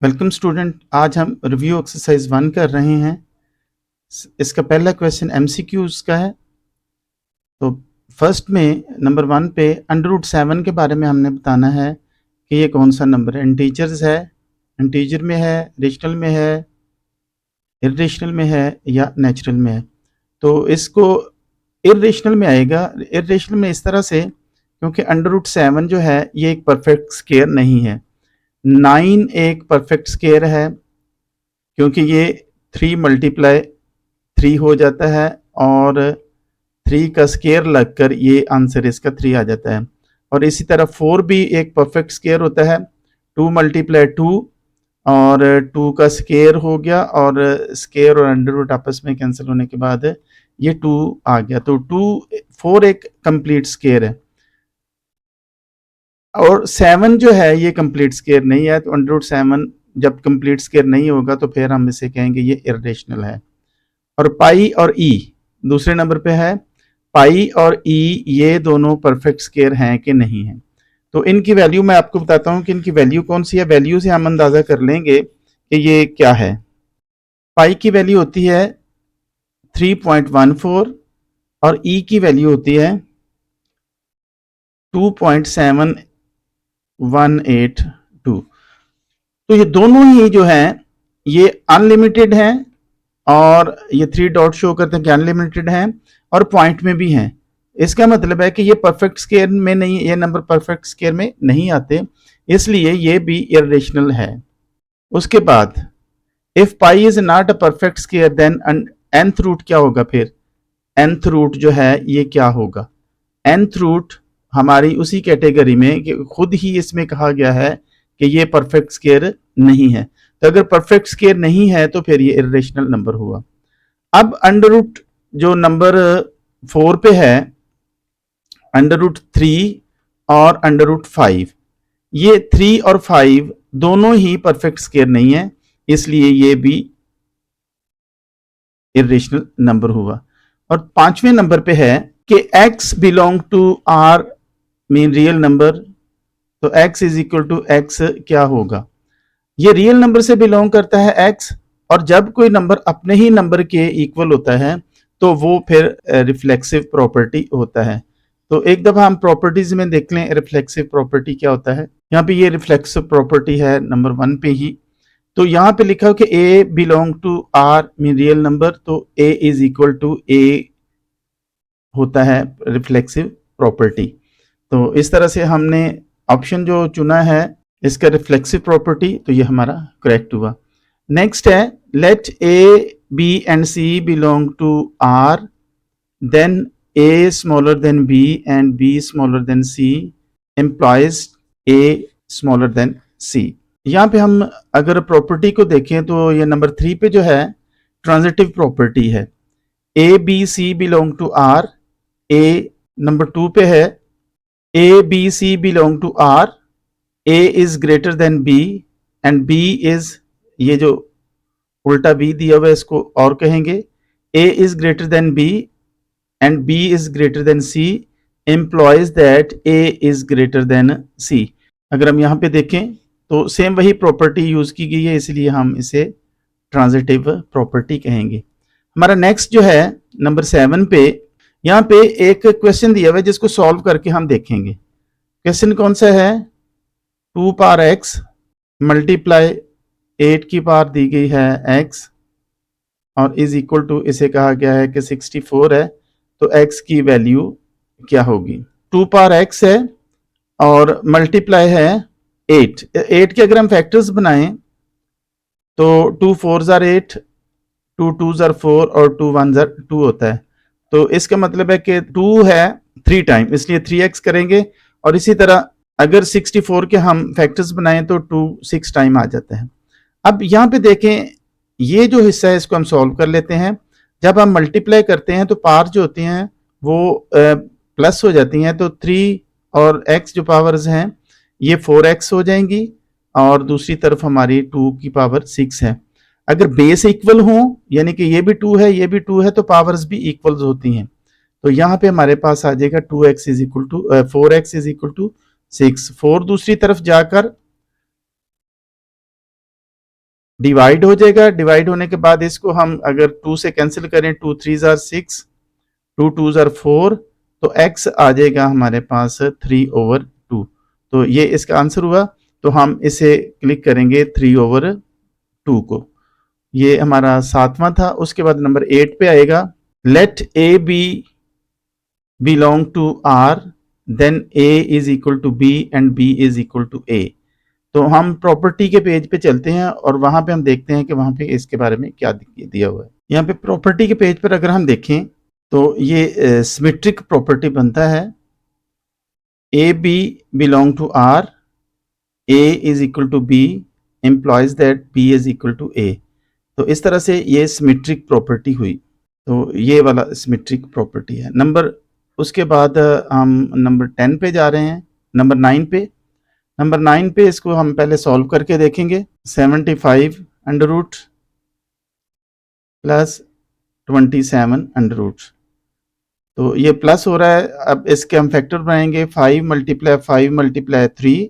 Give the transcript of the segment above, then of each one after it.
Welcome student. आज हम review exercise 1 कर रहे हैं। इसका पहला क्वेश्चन एमसीक्यूज का है। तो फर्स्ट में नंबर 1 पे √7 के बारे में हमने बताना है कि ये कौन सा नंबर है। इंटीजर्स है, इंटीजर में है, रेशनल में है, इर्रेशनल में है या नेचुरल में है। तो इसको इर्रेशनल में आएगा। इर्रेशनल में इस तरह से क्योंकि √7 जो है ये एक परफेक्ट स्क्वायर नहीं है। 9 एक परफेक्ट स्क्वायर है क्योंकि ये 3 मल्टीप्लाई 3 हो जाता है और 3 का स्क्वायर लगकर ये आंसर इसका 3 आ जाता है। और इसी तरह 4 भी एक परफेक्ट स्क्वायर होता है। 2 मल्टीप्लाई 2 और 2 का स्क्वायर हो गया और स्क्वायर और अंडर रूट आपस में कैंसिल होने के बाद ये 2 आ गया। तो 4 एक कंप्लीट स्क्वायर है और 7 जो है ये कंप्लीट स्क्वायर नहीं है। तो √7 जब कंप्लीट स्क्वायर नहीं होगा तो फिर हम इसे कहेंगे ये इर्रेशनल है। और पाई और ई दूसरे नंबर पे है। पाई और ई ये दोनों परफेक्ट स्क्वायर हैं कि नहीं है। तो इनकी वैल्यू मैं आपको बताता हूँ कि इनकी वैल्यू कौन सी है। वैल्यू से हम अंदाजा कर लेंगे कि ये क्या है। पाई की वैल्यू होती है 3.14 और ई की वैल्यू होती है 2.7182। तो ये दोनों ही जो है ये अनलिमिटेड हैं और ये 3 डॉट शो करते हैं कि अनलिमिटेड हैं और पॉइंट में भी हैं। इसका मतलब है कि ये परफेक्ट स्क्वायर में नहीं, ये नंबर परफेक्ट स्क्वायर में नहीं आते, इसलिए ये भी इर्रेशनल है। उसके बाद if pi is not a perfect square then nth root क्या होगा। फिर nth रूट जो है ये क्या होगा। nth रूट हमारी उसी कैटेगरी में कि खुद ही इसमें कहा गया है कि ये परफेक्ट स्क्वायर नहीं है। तो अगर परफेक्ट स्क्वायर नहीं है तो फिर ये इर्रेशनल नंबर हुआ। अब अंडर रूट जो नंबर 4 पे है, √3 और √5, ये 3 और 5 दोनों ही परफेक्ट स्क्वायर नहीं है, इसलिए ये भी इर्रेशनल नंबर हुआ। और 5वें नंबर पे है कि x belong to r mean real number. तो x is equal to x क्या होगा। ये रियल नंबर से बिलोंग करता है x, और जब कोई नंबर अपने ही नंबर के इक्वल होता है तो वो फिर रिफ्लेक्सिव प्रॉपर्टी होता है। तो एक दफा हम प्रॉपर्टीज में देख लें रिफ्लेक्सिव प्रॉपर्टी क्या होता है। यहाँ पे ये रिफ्लेक्सिव प्रॉपर्टी है नंबर 1 पे ही। तो यहाँ पे लिखा हो कि a belong to r mean real number, तो a is equal to a होता है रिफ्लेक्सिव प्रॉपर्टी। तो इस तरह से हमने ऑप्शन जो चुना है इसका रिफ्लेक्सिव प्रॉपर्टी, तो ये हमारा करेक्ट हुआ। नेक्स्ट है let a b and c belong to r then a smaller than b and b smaller than c implies a smaller than c। यहाँ पे हम अगर प्रॉपर्टी को देखें तो ये नंबर 3 पे जो है ट्रांजिटिव प्रॉपर्टी है। a b c belong to r, a number 2 पे है a b c belong to r, a is greater than b and b is, ये जो उल्टा b दिया हुआ है इसको और कहेंगे a is greater than b and b is greater then c employees that a is greater then c। अगर हम यहाँ पे देखें तो सेम वही प्रॉपर्टी यूज की गई है, इसलिए हम इसे ट्रांजिटिव प्रॉपर्टी कहेंगे। हमारा नेक्स्ट जो है नंबर 7 पे, यहाँ पे एक क्वेश्चन दिया हुआ है जिसको सॉल्व करके हम देखेंगे। क्वेश्चन कौन सा है, 2 पावर x मल्टीप्लाई 8 की पावर दी गई है x और इज इक्वल टू, इसे कहा गया है कि 64 है, तो x की वैल्यू क्या होगी। 2 पावर x है और मल्टीप्लाई है 8 के अगर हम फैक्टर्स बनाएं तो 2 4 जार 8, 2 2 जार 4 और 2 1 जार 2 होता है। तो इसका मतलब है कि 2 है 3 टाइम, इसलिए 3x करेंगे। और इसी तरह अगर 64 के हम फैक्टर्स बनाएं तो 2 6 टाइम आ जाता है। अब यहाँ पे देखें ये जो हिस्सा है इसको हम सॉल्व कर लेते हैं। जब हम मल्टीप्लाई करते हैं तो पावर जो होती हैं वो प्लस हो जाती हैं, तो 3 और x जो पावर्स हैं ये 4x हो जाएंगी और दूसरी तरफ हमारी 2 की पावर 6 है। अगर बेस इक्वल हो यानी कि ये भी 2 है ये भी 2 है तो पावर्स भी इक्वल्स होती हैं। तो यहाँ पे हमारे पास आ जाएगा 2x is equal to 4x is equal to 6। 4 दूसरी तरफ जाकर डिवाइड हो जाएगा। डिवाइड होने के बाद इसको हम अगर 2 से कैंसिल करें, 2 3 ज़ार 6, 2 2 ज़ार 4, तो x आ जाएगा हमारे पास 3/2। तो ये इसका आंसर हुआ। तो हम इसे क्लिक करेंगे 3/2 को। ये हमारा 7वां था। उसके बाद नंबर 8 पे आएगा, late a b belong to R, then a is equal to b and b is equal to a। तो हम प्रॉपर्टी के पेज पे चलते हैं और वहां पे हम देखते हैं कि वहां पे इसके बारे में क्या दिया हुआ है। यहाँ पे प्रॉपर्टी के पेज पर अगर हम देखें तो ये सिमेट्रिक प्रॉपर्टी बनता है, a b belong to R, a is equal to b implies that b is equal to a. तो इस तरह से ये सिमेट्रिक प्रॉपर्टी हुई। तो ये वाला सिमेट्रिक प्रॉपर्टी है। उसके बाद हम नंबर 10 पे जा रहे हैं, नंबर 9 पे। नंबर 9 पे इसको हम पहले सॉल्व करके देखेंगे। 75 under root plus 27 under root. तो ये प्लस हो रहा है। अब इसके हम फैक्टर बनाएंगे, 5 multiply 5 multiply 3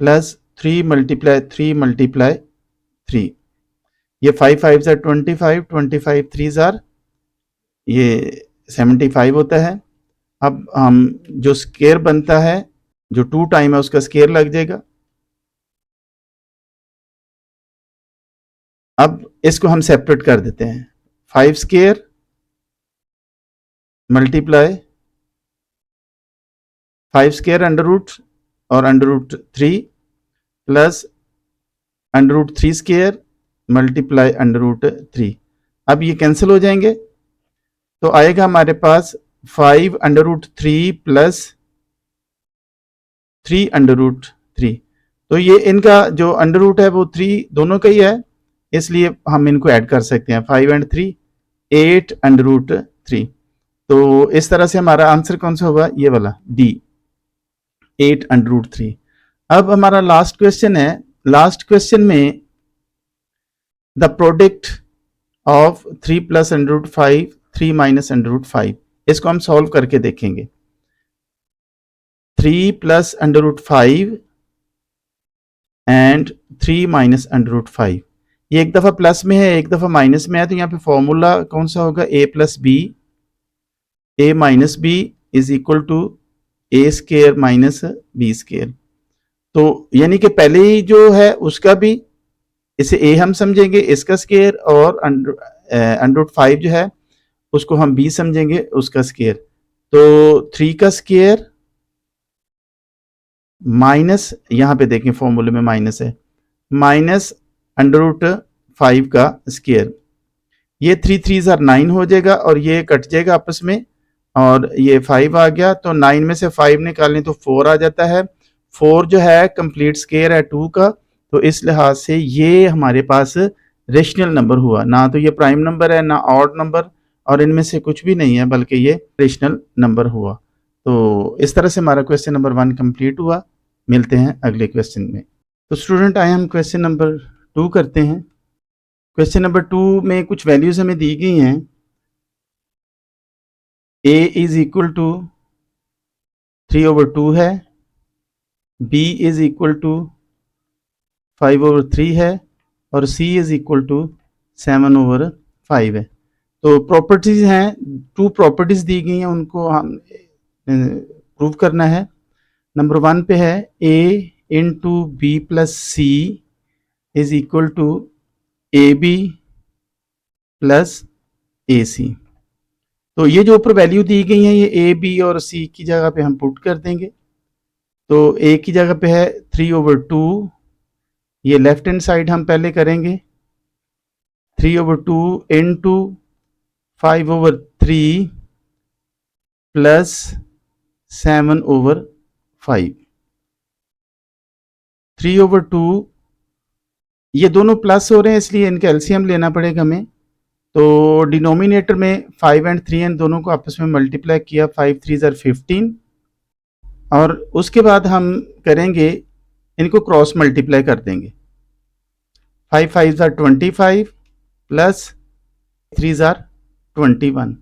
plus 3 multiply 3 multiply 3। ये 5 5 ज़ार 25, 25 3 ज़ार ये 75 होता है। अब हम जो स्केयर बनता है, जो 2 टाइम है उसका स्केयर लग जाएगा। अब इसको हम सेपरेट कर देते हैं, 5 square multiply 5 square under root और under root 3 plus under root 3 square multiply under root 3। अब ये कैंसिल हो जाएंगे तो आएगा हमारे पास 5 under root 3 plus 3 under root 3। तो ये इनका जो अंडर रूट है वो 3 दोनों का ही है, इसलिए हम इनको ऐड कर सकते हैं। 5 एंड 3 8 अंडर रूट 3। तो इस तरह से हमारा आंसर कौन सा होगा, ये वाला डी, 8 अंडर रूट 3। अब हमारा लास्ट क्वेश्चन है। लास्ट क्वेश्चन में the product of 3 plus under root 5 3 minus under root 5, इसको हम सॉल्व करके देखेंगे। 3 plus under root 5 and 3 minus under root 5। ये एक दफ़ा प्लस में है, एक दफ़ा माइनस में है। तो यहाँ पे फॉर्मूला कौन सा होगा, a plus B, a minus B is equal to A square minus B square. तो यानी कि पहले ही जो है उसका भी, इसे a हम समझेंगे इसका स्केयर, और अंडर रूट 5 जो है उसको हम b समझेंगे उसका स्केयर। तो 3 का स्केयर माइनस, यहाँ पे देखें फॉर्मूले में माइनस है, माइनस अंडर रूट 5 का स्केयर। ये 3 3 ज़ार 9 हो जाएगा और ये कट जाएगा आपस में, और ये 5 आ गया। तो 9 में से 5 निकालें तो 4 आ जाता है। 4 जो है कंप्लीट स्केयर है 2 का। तो इस लिहाज से ये हमारे पास रेशनल नंबर हुआ, ना तो ये प्राइम नंबर है ना ऑड नंबर, और इनमें से कुछ भी नहीं है, बल्कि ये रेशनल नंबर हुआ। तो इस तरह से हमारा क्वेश्चन नंबर 1 कंप्लीट हुआ। मिलते हैं अगले क्वेश्चन में। तो स्टूडेंट आए हम क्वेश्चन नंबर 2 करते हैं। क्वेश्चन नंबर 2 में कुछ वैल्यूज हमें दी गई हैं। a इज इक्वल टू 3/2 है, b इज इक्वल टू 5/3 है, और c इज इक्वल टू 7/5 है। तो प्रॉपर्टीज हैं, 2 प्रॉपर्टीज दी गई हैं, उनको हम प्रूव करना है। नंबर 1 पे है a into b plus c is equal to a b plus a c. तो ये जो ऊपर वैल्यू दी गई है, ये ए बी और सी की जगह पे हम पुट कर देंगे। तो ए की जगह पे है 3/2, ये लेफ्ट हैंड साइड हम पहले करेंगे, 3/2 इंटू 5/3 प्लस 7/5। 3/2 ये दोनों प्लस हो रहे हैं, इसलिए इनका एलसीएम लेना पड़ेगा हमें। तो डिनोमिनेटर में 5 एंड 3 एंड दोनों को आपस में मल्टीप्लाई किया, 5 3 ज़ार 15, और उसके बाद हम करेंगे इनको क्रॉस मल्टीप्लाई कर देंगे। 5 5 ज़ार 25 प्लस 3 ज़ार 21।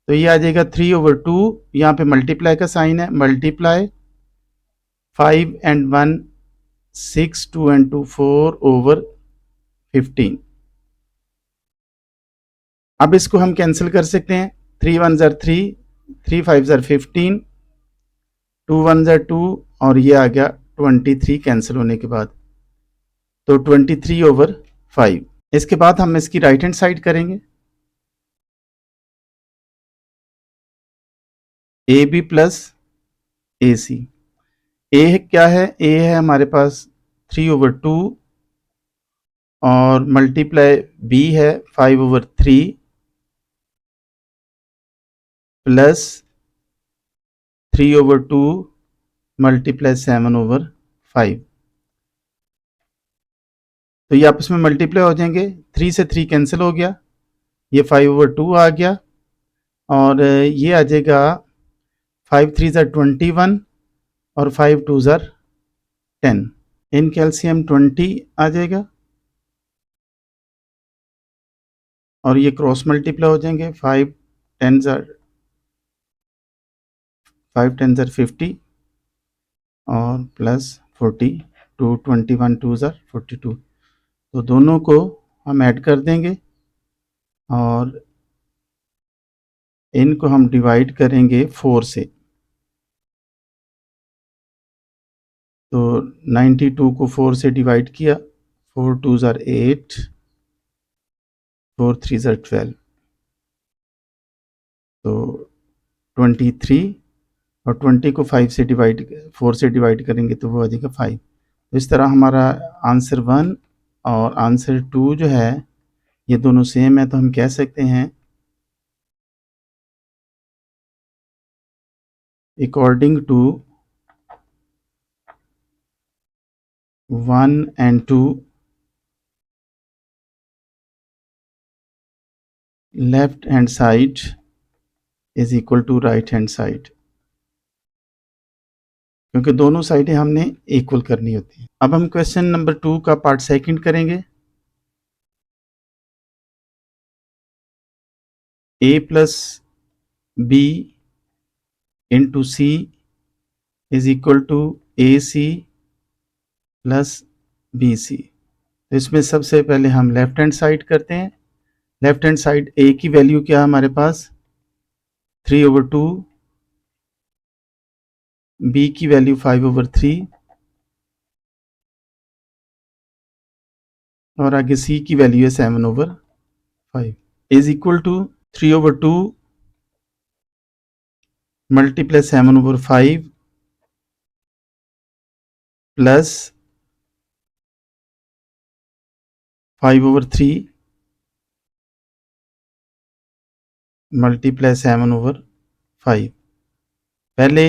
तो ये आ जाएगा 3/2, यहाँ पे मल्टीप्लाई का साइन है, मल्टीप्लाई 5 एंड 1 6 2 and 2 4 over 15। अब इसको हम कैंसिल कर सकते हैं। 3 1 ज़र 3, 3 5 ज़र 15, 2 1 ज़र 2 और ये आ गया 23 कैंसिल होने के बाद, तो 23 over 5। इसके बाद हम इसकी राइट हैंड साइड करेंगे, ए बी प्लस ए सी। ए क्या है, ए है हमारे पास 3 over 2 और मल्टीप्लाई बी है 5 over 3 plus 3 over 2 multiply 7 over 5। तो ये आपस में मल्टीप्लाई हो जाएंगे, 3 से 3 कैंसिल हो गया, ये 5 over 2 आ गया और ये आ जाएगा 5 3 ज़र 21 और 5 2 ज़र 10। इन कैल्शियम 20 आ जाएगा और ये क्रॉस मल्टीप्लाई हो जाएंगे, 5 10 ज़र 50 और प्लस 40, 2 21 2 ज़र 42। तो दोनों को हम ऐड कर देंगे और इनको हम डिवाइड करेंगे 4 से। तो 92 को 4 से डिवाइड किया, 4 2 ज़र 8, 4 3 ज़र 12, तो 23 और 20 को 5 से डिवाइड 4 से डिवाइड करेंगे तो वो आ जाएगा 5। तो इस तरह हमारा आंसर 1 और आंसर 2 जो है ये दोनों सेम है, तो हम कह सकते हैं according to 1 and 2 left hand side is equal to right hand side, क्योंकि दोनों साइडें हमने इक्वल करनी होती हैं। अब हम क्वेश्चन नंबर 2 का पार्ट सेकंड करेंगे। A plus b into c is equal to a c plus b c. तो इसमें सबसे पहले हम लेफ्ट हैंड साइड करते हैं। लेफ्ट हैंड साइड ए की वैल्यू क्या है हमारे पास 3 over 2, बी की वैल्यू 5 over 3 और आगे सी की वैल्यू है 7 over 5 is equal to 3 over 2 multiply 7 over 5 plus 5 over 3 multiply 7 over 5। पहले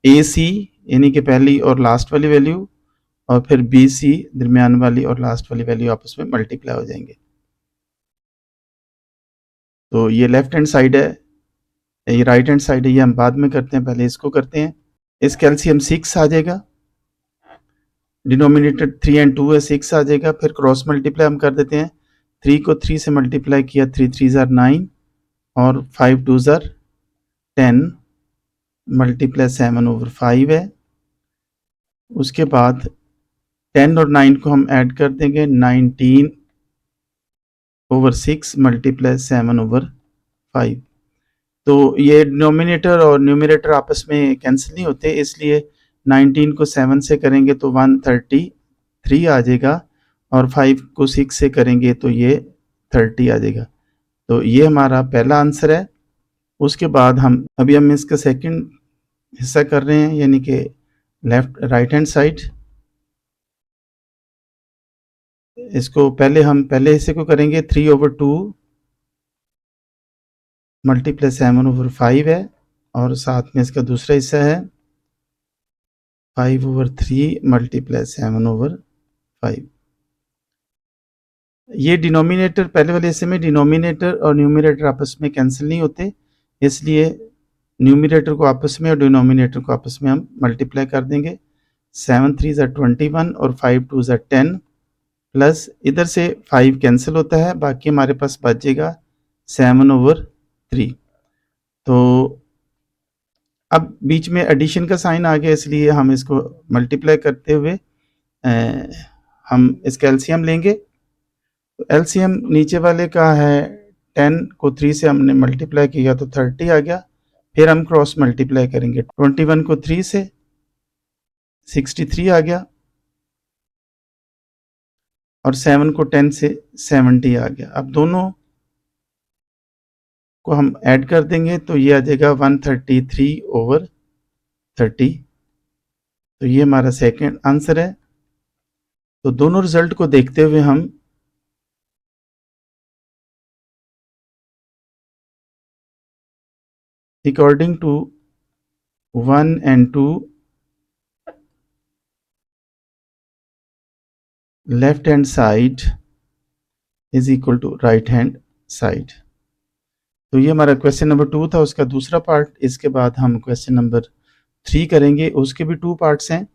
ए सी यानी कि पहली और लास्ट वाली वैल्यू और फिर बी सी दरमियान वाली और लास्ट वाली वैल्यू आपस में मल्टीप्लाई हो जाएंगे। तो ये लेफ्ट हैंड साइड है, ये राइट हैंड साइड है, ये हम बाद में करते हैं, पहले इसको करते हैं। इस कैल्शियम 6 आ जाएगा, डिनोमिनेटर 3 and 2 है, 6 आ जाएगा। फिर क्रॉस मल्टीप्लाई हम कर देते हैं, 3 को 3 से मल्टीप्लाई किया, 3 3 ज़र 9 और 5 2 ज़र 10 मल्टीप्लाई 7 over 5 है। उसके बाद 10 और 9 को हम ऐड कर देंगे, 19 over 6 मल्टीप्लाई 7 over 5। तो ये डिनोमिनेटर और न्यूमरेटर आपस में कैंसिल नहीं होते, इसलिए 19 को 7 से करेंगे तो 133 आ जाएगा और 5 को 6 से करेंगे तो ये 30 आ जाएगा। तो ये हमारा पहला आंसर है। उसके बाद हम इसका सेकंड हिस्सा कर रहे हैं, यानी कि लेफ्ट राइट हैंड साइड। इसको पहले हिस्से को करेंगे, 3 over 2 मल्टीप्लाई 7 over 5 है और साथ में इसका दूसरा हिस्सा है 5 over 3 मल्टीप्लाई 7 over 5। ये डिनोमिनेटर पहले वाले हिस्से में डिनोमिनेटर और न्यूमरेटर आपस में कैंसिल नहीं होते, इसलिए न्यूमरेटर को आपस में और डिनोमिनेटर को आपस में हम मल्टीप्लाई कर देंगे। 7 3 ज़र 21 और 5 2 ज़र 10 प्लस इधर से 5 कैंसिल होता है, बाकी हमारे पास बचेगा 7 over 3। तो अब बीच में एडिशन का साइन आ गया, इसलिए हम इसको मल्टीप्लाई करते हुए हम इसका एलसीएम लेंगे। तो एलसीएम नीचे वाले का है 10 को 3 से हमने मल्टीप्लाई किया तो 30 आ गया। फिर हम क्रॉस मल्टीप्लाई करेंगे 21 को 3 से 63 आ गया और 7 को 10 से 70 आ गया। अब दोनों को हम ऐड कर देंगे तो ये आ जाएगा 133/30। तो ये हमारा सेकंड आंसर है। तो दोनों रिजल्ट को देखते हुए हम according to 1 and 2 left hand side is equal to right hand side. तो ये हमारा क्वेश्चन नंबर 2 था, उसका दूसरा पार्ट। इसके बाद हम क्वेश्चन नंबर 3 करेंगे, उसके भी 2 पार्ट्स हैं।